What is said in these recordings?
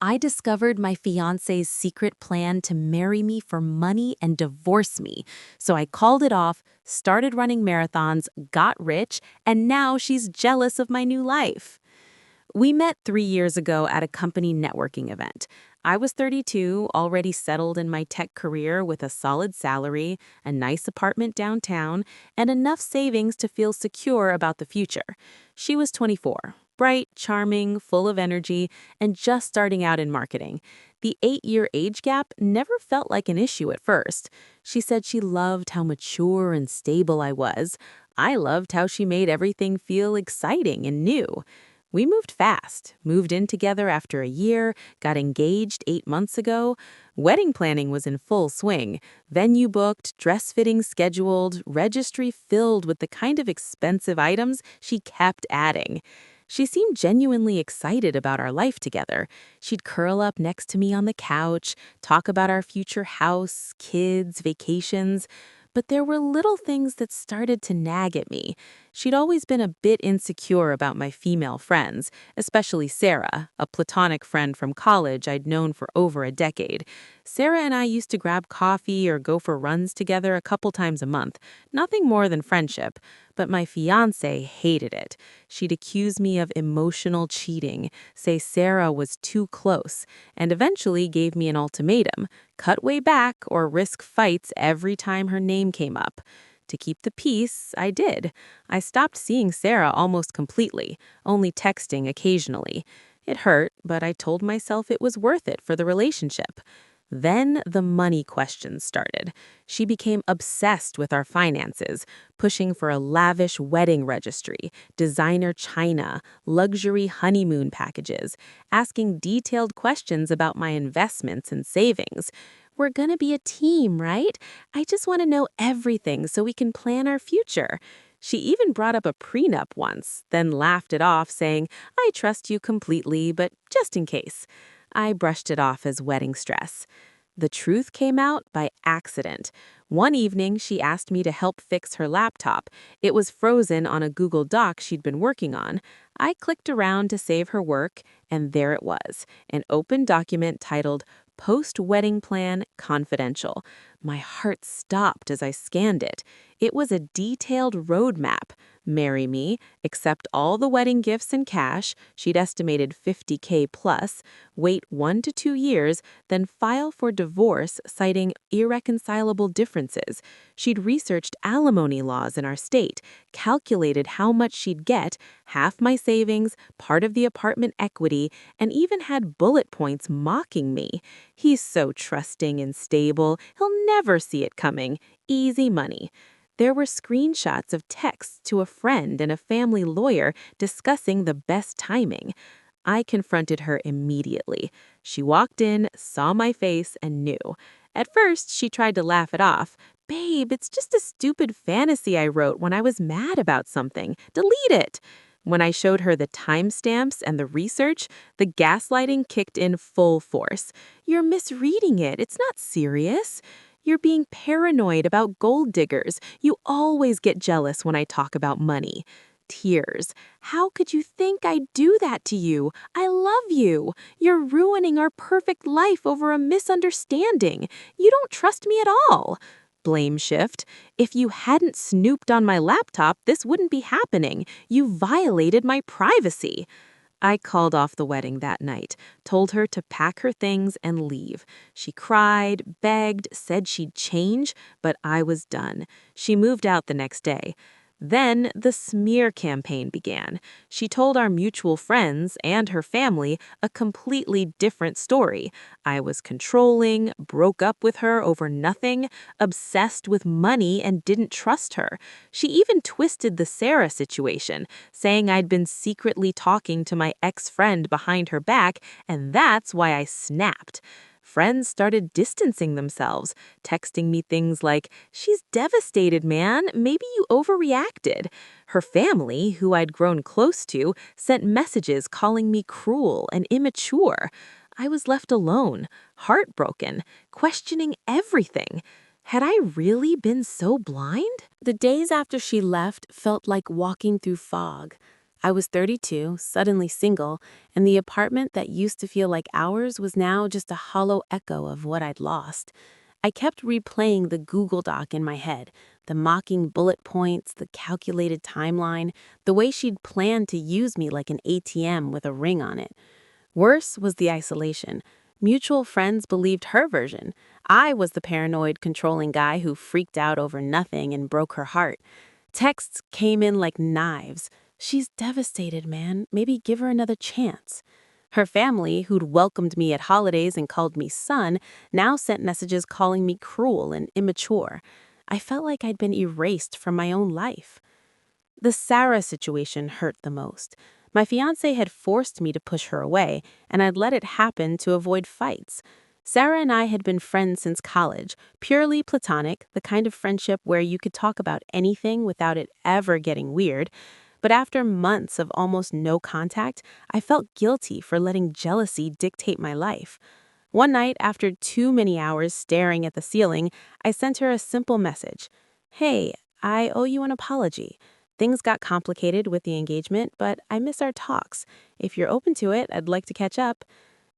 I discovered my fiance's secret plan to marry me for money and divorce me. So I called it off, started running marathons, got rich, and now she's jealous of my new life. We met 3 years ago at a company networking event. I was 32, already settled in my tech career with a solid salary, a nice apartment downtown, and enough savings to feel secure about the future. She was 24, bright, charming, full of energy, and just starting out in marketing. The 8-year age gap never felt like an issue at first. She said she loved how mature and stable I was. I loved how she made everything feel exciting and new. We moved fast, moved in together after a year, got engaged 8 months ago. Wedding planning was in full swing. Venue booked, dress fitting scheduled, registry filled with the kind of expensive items she kept adding. She seemed genuinely excited about our life together. She'd curl up next to me on the couch, talk about our future house, kids, vacations. But there were little things that started to nag at me. She'd always been a bit insecure about my female friends, especially Sarah, a platonic friend from college I'd known for over a decade. Sarah and I used to grab coffee or go for runs together a couple times a month, nothing more than friendship. But my fiancé hated it. She'd accuse me of emotional cheating, say Sarah was too close, and eventually gave me an ultimatum: cut way back or risk fights every time her name came up. To keep the peace, I did. I stopped seeing Sarah almost completely, only texting occasionally. It hurt, but I told myself it was worth it for the relationship. Then the money questions started. She became obsessed with our finances, pushing for a lavish wedding registry, designer china, luxury honeymoon packages, asking detailed questions about my investments and savings. We're gonna be a team, right? I just want to know everything so we can plan our future. She even brought up a prenup once, then laughed it off, saying, I trust you completely, but just in case. I brushed it off as wedding stress. The truth came out by accident. One evening, she asked me to help fix her laptop. It was frozen on a Google Doc she'd been working on. I clicked around to save her work, and there it was, an open document titled Post-Wedding Plan Confidential. My heart stopped as I scanned it. It was a detailed roadmap. Marry me, accept all the wedding gifts in cash, she'd estimated 50K plus, wait 1 to 2 years, then file for divorce citing irreconcilable differences. She'd researched alimony laws in our state, calculated how much she'd get, half my savings, part of the apartment equity, and even had bullet points mocking me. He's so trusting and stable, he'll never see it coming. Easy money. There were screenshots of texts to a friend and a family lawyer discussing the best timing. I confronted her immediately. She walked in, saw my face, and knew. At first, she tried to laugh it off. Babe, it's just a stupid fantasy I wrote when I was mad about something. Delete it. When I showed her the timestamps and the research, the gaslighting kicked in full force. You're misreading it. It's not serious. You're being paranoid about gold diggers. You always get jealous when I talk about money. Tears. How could you think I'd do that to you? I love you. You're ruining our perfect life over a misunderstanding. You don't trust me at all. Blame shift. If you hadn't snooped on my laptop, this wouldn't be happening. You violated my privacy. I called off the wedding that night, told her to pack her things and leave. She cried, begged, said she'd change, but I was done. She moved out the next day. Then the smear campaign began. She told our mutual friends and her family a completely different story. I was controlling, broke up with her over nothing, obsessed with money and didn't trust her. She even twisted the Sarah situation, saying I'd been secretly talking to my ex-friend behind her back, and that's why I snapped. Friends started distancing themselves, texting me things like, she's devastated, man. Maybe you overreacted. Her family, who I'd grown close to, sent messages calling me cruel and immature. I was left alone, heartbroken, questioning everything. Had I really been so blind? The days after she left felt like walking through fog. I was 32, suddenly single, and the apartment that used to feel like ours was now just a hollow echo of what I'd lost. I kept replaying the Google Doc in my head, the mocking bullet points, the calculated timeline, the way she'd planned to use me like an ATM with a ring on it. Worse was the isolation. Mutual friends believed her version. I was the paranoid, controlling guy who freaked out over nothing and broke her heart. Texts came in like knives. "She's devastated, man. Maybe give her another chance." Her family, who'd welcomed me at holidays and called me son, now sent messages calling me cruel and immature. I felt like I'd been erased from my own life. The Sarah situation hurt the most. My fiancé had forced me to push her away, and I'd let it happen to avoid fights. Sarah and I had been friends since college, purely platonic, the kind of friendship where you could talk about anything without it ever getting weird. But after months of almost no contact, I felt guilty for letting jealousy dictate my life. One night, after too many hours staring at the ceiling, I sent her a simple message. "Hey, I owe you an apology. Things got complicated with the engagement, but I miss our talks. If you're open to it, I'd like to catch up."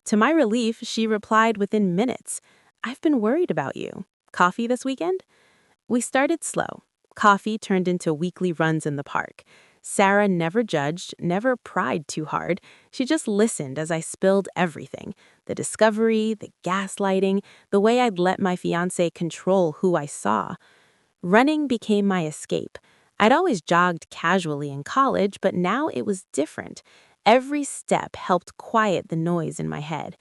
To my relief, she replied within minutes. "I've been worried about you. Coffee this weekend?" We started slow. Coffee turned into weekly runs in the park. Sarah never judged, never pried too hard. She just listened as I spilled everything: the discovery, the gaslighting, the way I'd let my fiancé control who I saw. Running became my escape. I'd always jogged casually in college, but now it was different. Every step helped quiet the noise in my head.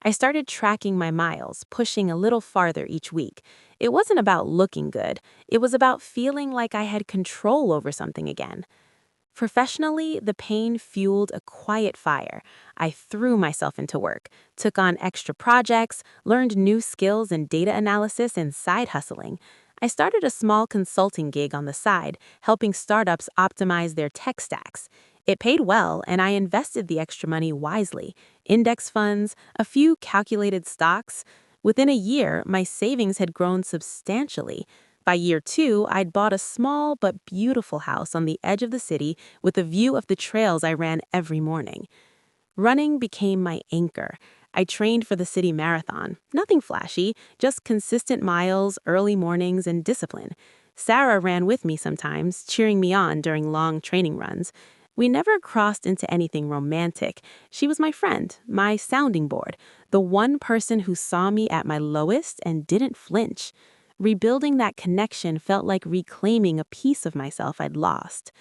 I started tracking my miles, pushing a little farther each week. It wasn't about looking good. It was about feeling like I had control over something again. Professionally, the pain fueled a quiet fire. I threw myself into work, took on extra projects, learned new skills in data analysis and side hustling. I started a small consulting gig on the side, helping startups optimize their tech stacks. It paid well, and I invested the extra money wisely: index funds, a few calculated stocks. Within a year, my savings had grown substantially. By year 2, I'd bought a small but beautiful house on the edge of the city with a view of the trails I ran every morning. Running became my anchor. I trained for the city marathon. Nothing flashy, just consistent miles, early mornings, and discipline. Sarah ran with me sometimes, cheering me on during long training runs. We never crossed into anything romantic. She was my friend, my sounding board, the one person who saw me at my lowest and didn't flinch. Rebuilding that connection felt like reclaiming a piece of myself I'd lost.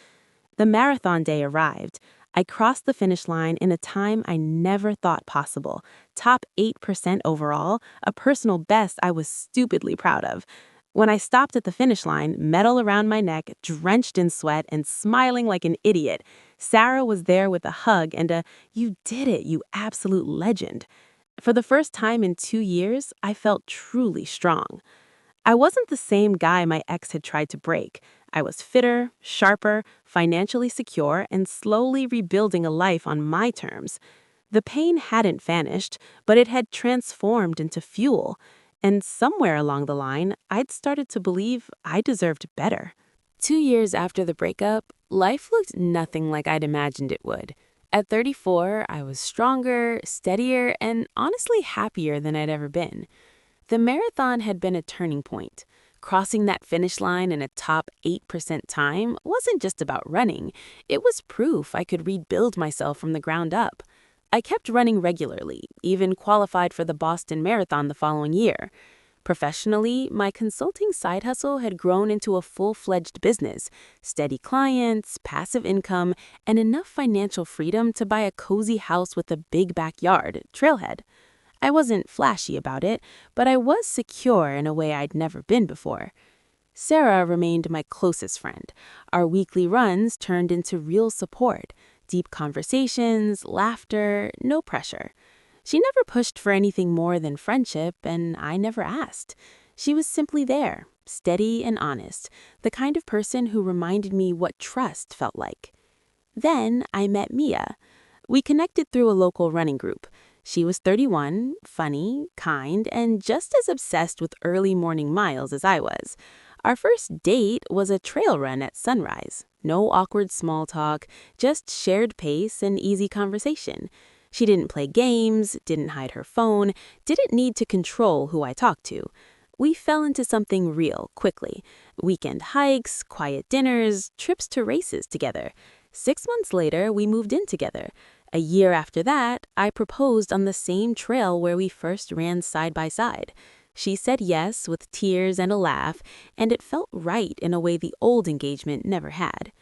The marathon day arrived. I crossed the finish line in a time I never thought possible. Top 8% overall, a personal best I was stupidly proud of. When I stopped at the finish line, medal around my neck, drenched in sweat and smiling like an idiot, Sarah was there with a hug and a "You did it, you absolute legend." For the first time in 2 years, I felt truly strong. I wasn't the same guy my ex had tried to break. I was fitter, sharper, financially secure, and slowly rebuilding a life on my terms. The pain hadn't vanished, but it had transformed into fuel. And somewhere along the line, I'd started to believe I deserved better. 2 years after the breakup, life looked nothing like I'd imagined it would. At 34, I was stronger, steadier, and honestly happier than I'd ever been. The marathon had been a turning point. Crossing that finish line in a top 8% time wasn't just about running. It was proof I could rebuild myself from the ground up. I kept running regularly, even qualified for the Boston Marathon the following year. Professionally, my consulting side hustle had grown into a full-fledged business: steady clients, passive income, and enough financial freedom to buy a cozy house with a big backyard, Trailhead. I wasn't flashy about it, but I was secure in a way I'd never been before. Sarah remained my closest friend. Our weekly runs turned into real support: deep conversations, laughter, no pressure. She never pushed for anything more than friendship, and I never asked. She was simply there, steady and honest, the kind of person who reminded me what trust felt like. Then I met Mia. We connected through a local running group. She was 31, funny, kind, and just as obsessed with early morning miles as I was. Our first date was a trail run at sunrise. No awkward small talk, just shared pace and easy conversation. She didn't play games, didn't hide her phone, didn't need to control who I talked to. We fell into something real quickly. Weekend hikes, quiet dinners, trips to races together. 6 months later, we moved in together. A year after that, I proposed on the same trail where we first ran side by side. She said yes with tears and a laugh, and it felt right in a way the old engagement never had.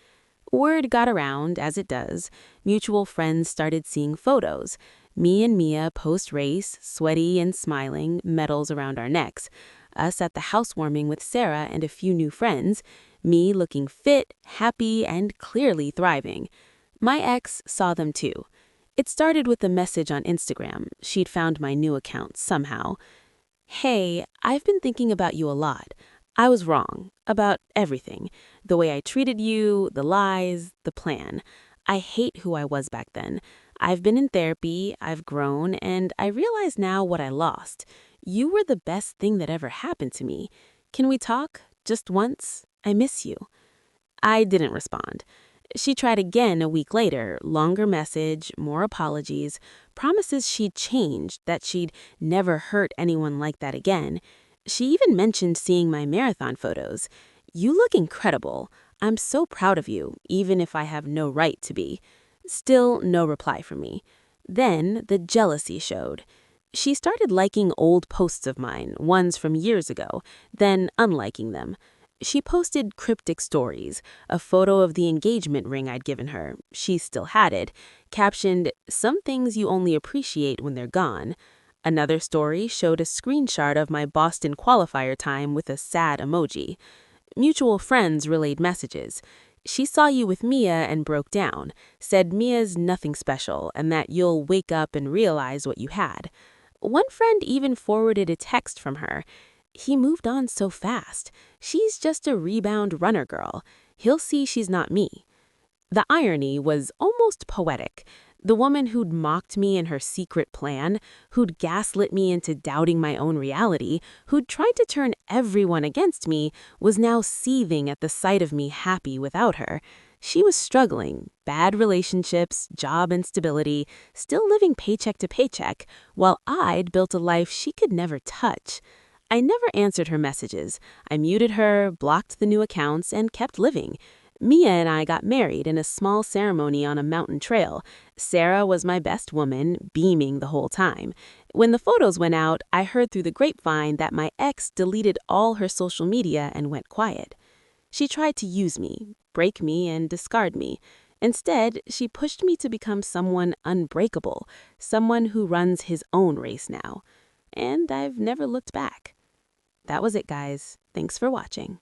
Word got around, as it does. Mutual friends started seeing photos. Me and Mia post-race, sweaty and smiling, medals around our necks. Us at the housewarming with Sarah and a few new friends. Me looking fit, happy, and clearly thriving. My ex saw them too. It started with a message on Instagram. She'd found my new account somehow. "Hey, I've been thinking about you a lot. I was wrong about everything. The way I treated you, the lies, the plan. I hate who I was back then. I've been in therapy, I've grown, and I realize now what I lost. You were the best thing that ever happened to me. Can we talk? Just once? I miss you." I didn't respond. She tried again a week later, longer message, more apologies, promises she'd changed, that she'd never hurt anyone like that again. She even mentioned seeing my marathon photos. "You look incredible. I'm so proud of you, even if I have no right to be." Still no reply from me. Then the jealousy showed. She started liking old posts of mine, ones from years ago, then unliking them. She posted cryptic stories, a photo of the engagement ring I'd given her, she still had it, captioned, "Some things you only appreciate when they're gone." Another story showed a screenshot of my Boston qualifier time with a sad emoji. Mutual friends relayed messages. "She saw you with Mia and broke down, said Mia's nothing special and that you'll wake up and realize what you had." One friend even forwarded a text from her. "He moved on so fast. She's just a rebound runner girl. He'll see she's not me." The irony was almost poetic. The woman who'd mocked me in her secret plan, who'd gaslit me into doubting my own reality, who'd tried to turn everyone against me, was now seething at the sight of me happy without her. She was struggling, bad relationships, job instability, still living paycheck to paycheck, while I'd built a life she could never touch. I never answered her messages. I muted her, blocked the new accounts, and kept living. Mia and I got married in a small ceremony on a mountain trail. Sarah was my best woman, beaming the whole time. When the photos went out, I heard through the grapevine that my ex deleted all her social media and went quiet. She tried to use me, break me, and discard me. Instead, she pushed me to become someone unbreakable, someone who runs his own race now. And I've never looked back. That was it, guys. Thanks for watching.